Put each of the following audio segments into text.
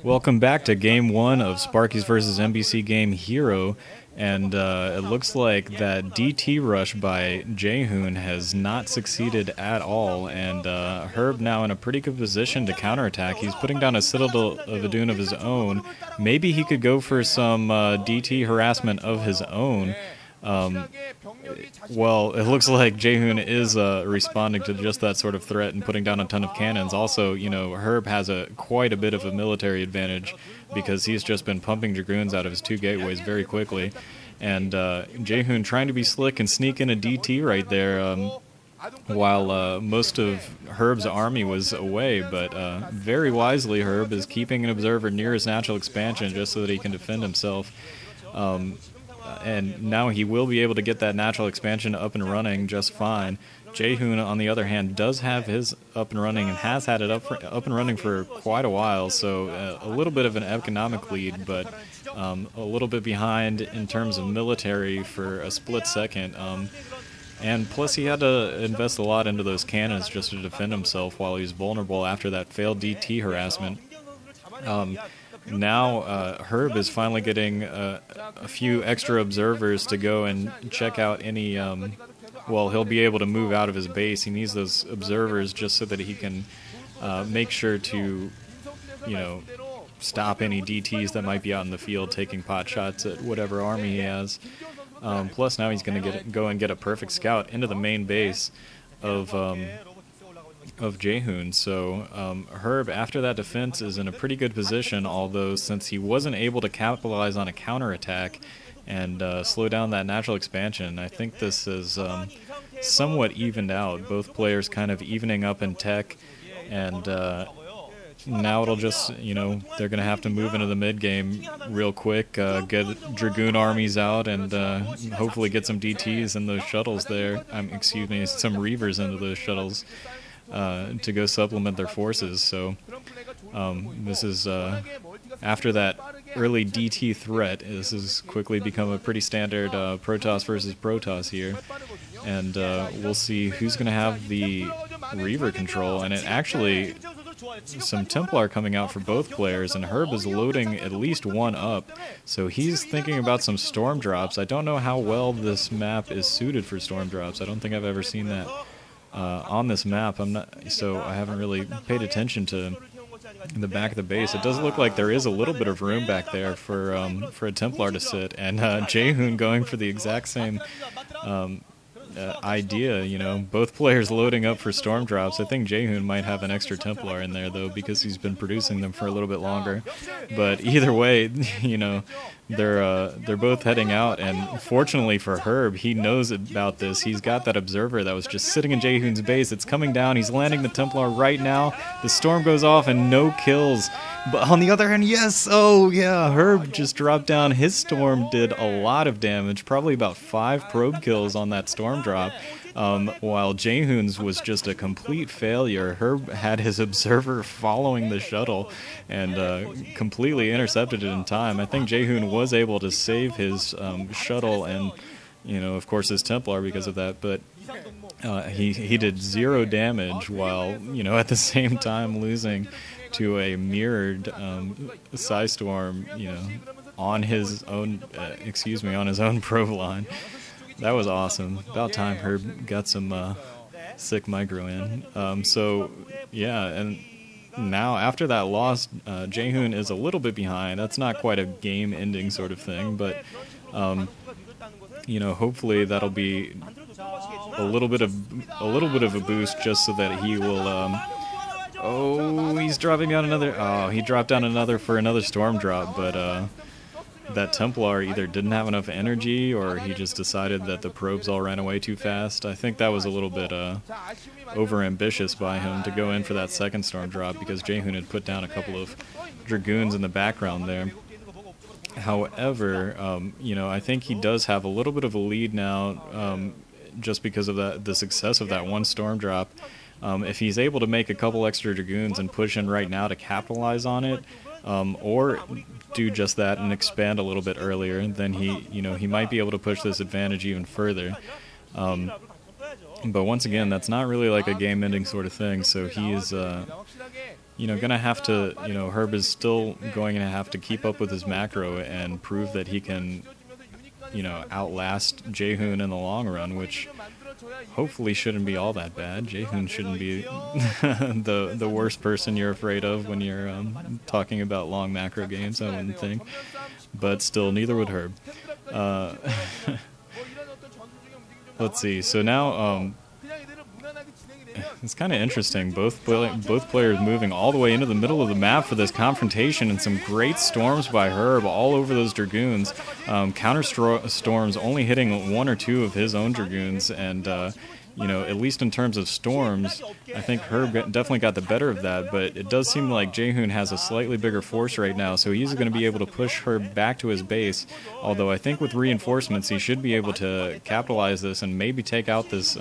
Welcome back to Game 1 of Sparkyz versus MBCGame Hero, and it looks like that DT rush by Jaehoon has not succeeded at all, and Herb now in a pretty good position to counterattack. He's putting down a Citadel of Adun of his own. Maybe he could go for some DT harassment of his own. Well, it looks like Jaehoon is responding to just that sort of threat and putting down a ton of cannons. Also, you know, Herb has quite a bit of a military advantage because he's just been pumping Dragoons out of his two gateways very quickly. And Jaehoon trying to be slick and sneak in a DT right there while most of Herb's army was away. But very wisely, Herb is keeping an observer near his natural expansion just so that he can defend himself. And now he will be able to get that natural expansion up and running just fine. Jaehoon, on the other hand, does have his up and running and has had it up and running for quite a while, so a little bit of an economic lead, but a little bit behind in terms of military for a split second. And plus he had to invest a lot into those cannons just to defend himself while he was vulnerable after that failed DT harassment. Now Herb is finally getting a few extra observers to go and check out any, well, he'll be able to move out of his base. He needs those observers just so that he can make sure to, you know, stop any DTs that might be out in the field taking pot shots at whatever army he has. Plus now he's going to go and get a perfect scout into the main base of Jaehoon. So Herb, after that defense, is in a pretty good position, although since he wasn't able to capitalize on a counterattack and slow down that natural expansion, I think this is somewhat evened out. Both players kind of evening up in tech, and now it'll just, you know, they're going to have to move into the mid-game real quick, get Dragoon armies out, and hopefully get some DTs in those shuttles there. Excuse me, some Reavers into those shuttles. To go supplement their forces. So this is after that early DT threat, this has quickly become a pretty standard Protoss versus Protoss here, and we'll see who's going to have the Reaver control. And it actually, some Templar coming out for both players, and Herb is loading at least one up, so he's thinking about some storm drops. I don't know how well this map is suited for storm drops. I don't think I've ever seen that on this map. I haven't really paid attention to the back of the base. It does look like there is a little bit of room back there for a Templar to sit, and Jaehoon going for the exact same idea. You know, both players loading up for storm drops. I think Jaehoon might have an extra Templar in there though, because he's been producing them for a little bit longer. But either way, you know, they're both heading out, and fortunately for Herb, he knows about this. He's got that observer that was just sitting in Jaehoon's base. It's coming down. He's landing the Templar right now. The storm goes off and no kills. But on the other hand, yes, oh yeah, Herb just dropped down. His storm did a lot of damage, probably about 5 probe kills on that storm drop. While Jaehoon's was just a complete failure. Herb had his observer following the shuttle and completely intercepted it in time. I think Jaehoon was able to save his shuttle and, you know, of course his Templar because of that, but he did 0 damage while, you know, at the same time losing to a mirrored Psystorm, you know, on his own, on his own probe line. That was awesome. About time Herb got some sick micro in. So, yeah, and now after that loss, Jaehoon is a little bit behind. That's not quite a game-ending sort of thing, but, you know, hopefully that'll be a little bit of a boost just so that he will. Oh, he's dropping down another. Oh, he dropped down another for another storm drop, but that Templar either didn't have enough energy or he just decided that the probes all ran away too fast. I think that was a little bit over-ambitious by him to go in for that second storm drop because Jaehoon had put down a couple of Dragoons in the background there. However, you know, I think he does have a little bit of a lead now just because of the success of that one storm drop. If he's able to make a couple extra Dragoons and push in right now to capitalize on it, or do just that and expand a little bit earlier, then he might be able to push this advantage even further. But once again, that's not really like a game-ending sort of thing, so he is, you know, gonna have to, you know, Herb is still going to have to keep up with his macro and prove that he can, you know, outlast Jaehoon in the long run, which hopefully shouldn't be all that bad. Jaehoon shouldn't be the worst person you're afraid of when you're talking about long macro games, I wouldn't think. But still, neither would Herb. Let's see. So now, it's kind of interesting. Both players moving all the way into the middle of the map for this confrontation, and some great storms by Herb all over those Dragoons. Counter storms only hitting 1 or 2 of his own Dragoons, and you know, at least in terms of storms, I think Herb definitely got the better of that, but it does seem like Jaehoon has a slightly bigger force right now, so he's going to be able to push Herb back to his base, although I think with reinforcements he should be able to capitalize this and maybe take out this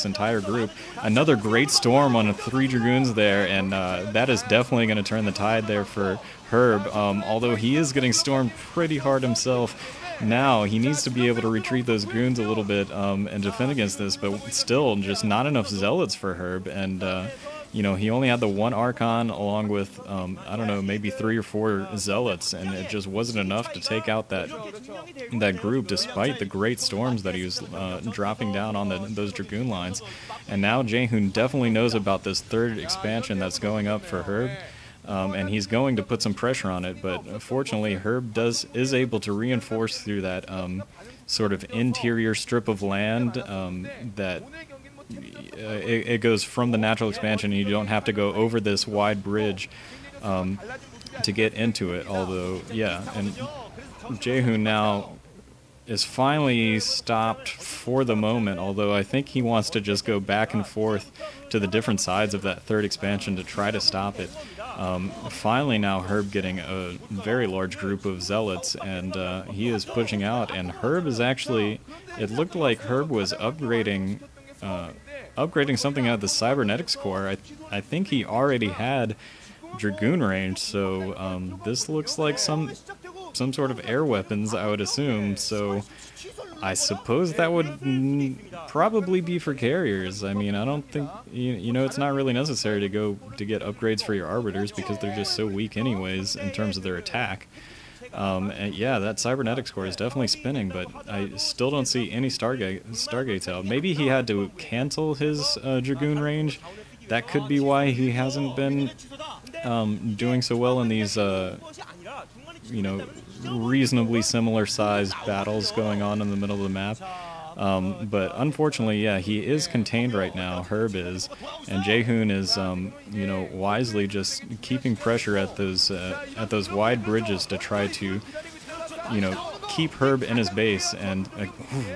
entire group. Another great storm on 3 Dragoons there, and that is definitely going to turn the tide there for Herb, although he is getting stormed pretty hard himself. Now he needs to be able to retreat those goons a little bit and defend against this, but still just not enough zealots for Herb, and you know, he only had the 1 Archon along with I don't know, maybe 3 or 4 zealots, and it just wasn't enough to take out that group despite the great storms that he was dropping down on those Dragoon lines. And now Jaehoon definitely knows about this 3rd expansion that's going up for Herb. And he's going to put some pressure on it, but fortunately Herb is able to reinforce through that sort of interior strip of land that it goes from the natural expansion, and you don't have to go over this wide bridge to get into it. Although, yeah, and Jaehoon now is finally stopped for the moment, although I think he wants to just go back and forth to the different sides of that 3rd expansion to try to stop it. Finally now Herb getting a very large group of zealots, and he is pushing out, and Herb is actually, it looked like Herb was upgrading something out of the cybernetics core. I think he already had Dragoon range, so this looks like some sort of air weapons, I would assume, so I suppose that would probably be for carriers. I mean, I don't think, you know, it's not really necessary to get upgrades for your Arbiters because they're just so weak anyways in terms of their attack. And yeah, that cybernetics core is definitely spinning, but I still don't see any Stargates out. Maybe he had to cancel his Dragoon range. That could be why he hasn't been doing so well in these, you know, reasonably similar sized battles going on in the middle of the map. But unfortunately, yeah, he is contained right now, Herb is, and Jaehoon is, you know, wisely just keeping pressure at those wide bridges to try to, you know, keep Herb in his base. And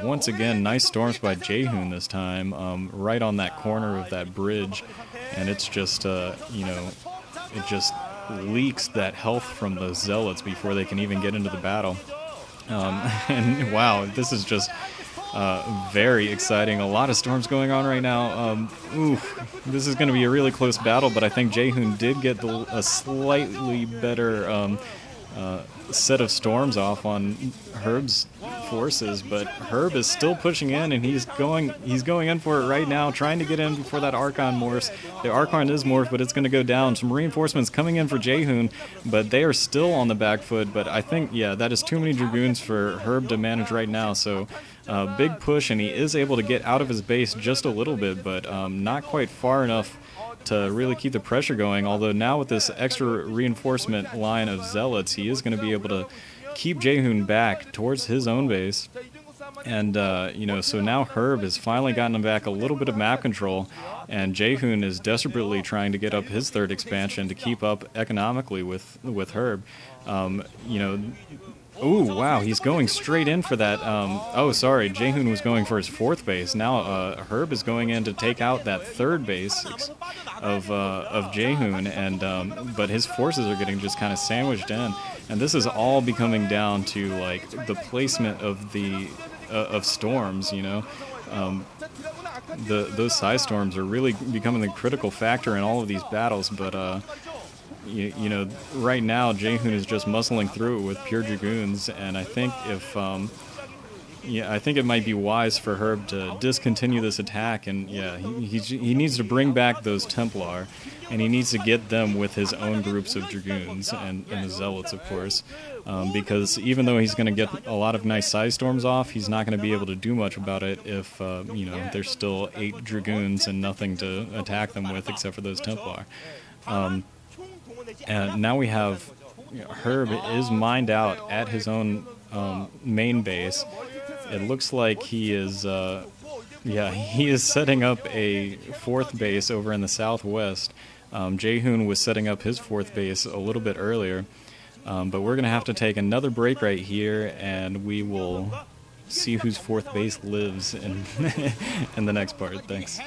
once again, nice storms by Jaehoon this time, right on that corner of that bridge, and it's just, you know, it just leaks that health from the zealots before they can even get into the battle. And wow, this is just very exciting. A lot of storms going on right now. This is going to be a really close battle, but I think Jaehoon did get a slightly better set of storms off on Herb's forces, but Herb is still pushing in, and he's going in for it right now, trying to get in before that Archon morphs. The Archon is morphed, but it's going to go down. Some reinforcements coming in for Jaehoon, but they are still on the back foot. But I think, yeah, that is too many Dragoons for Herb to manage right now, so big push, and he is able to get out of his base just a little bit, but not quite far enough to really keep the pressure going, although now with this extra reinforcement line of zealots, he is going to be able to keep Jaehoon back towards his own base. And, you know, so now Herb has finally gotten him back a little bit of map control, and Jaehoon is desperately trying to get up his 3rd expansion to keep up economically with Herb. You know, ooh, wow, he's going straight in for that. Oh, sorry, Jaehoon was going for his 4th base. Now Herb is going in to take out that 3rd base of Jaehoon, and but his forces are getting just kind of sandwiched in. And this is all becoming down to like the placement of the of storms. You know, those size storms are really becoming the critical factor in all of these battles. But you know, right now Jaehoon is just muscling through it with pure Dragoons, and I think if yeah, I think it might be wise for Herb to discontinue this attack, and yeah, he needs to bring back those Templar, and he needs to get them with his own groups of Dragoons and the Zealots, of course, because even though he's going to get a lot of nice Side Storms off, he's not going to be able to do much about it if, you know, there's still 8 Dragoons and nothing to attack them with except for those Templar. And now we have, you know, Herb is mined out at his own main base. It looks like he is, yeah, he is setting up a 4th base over in the southwest. Jaehoon was setting up his 4th base a little bit earlier, but we're going to have to take another break right here, and we will see whose 4th base lives in, in the next part. Thanks.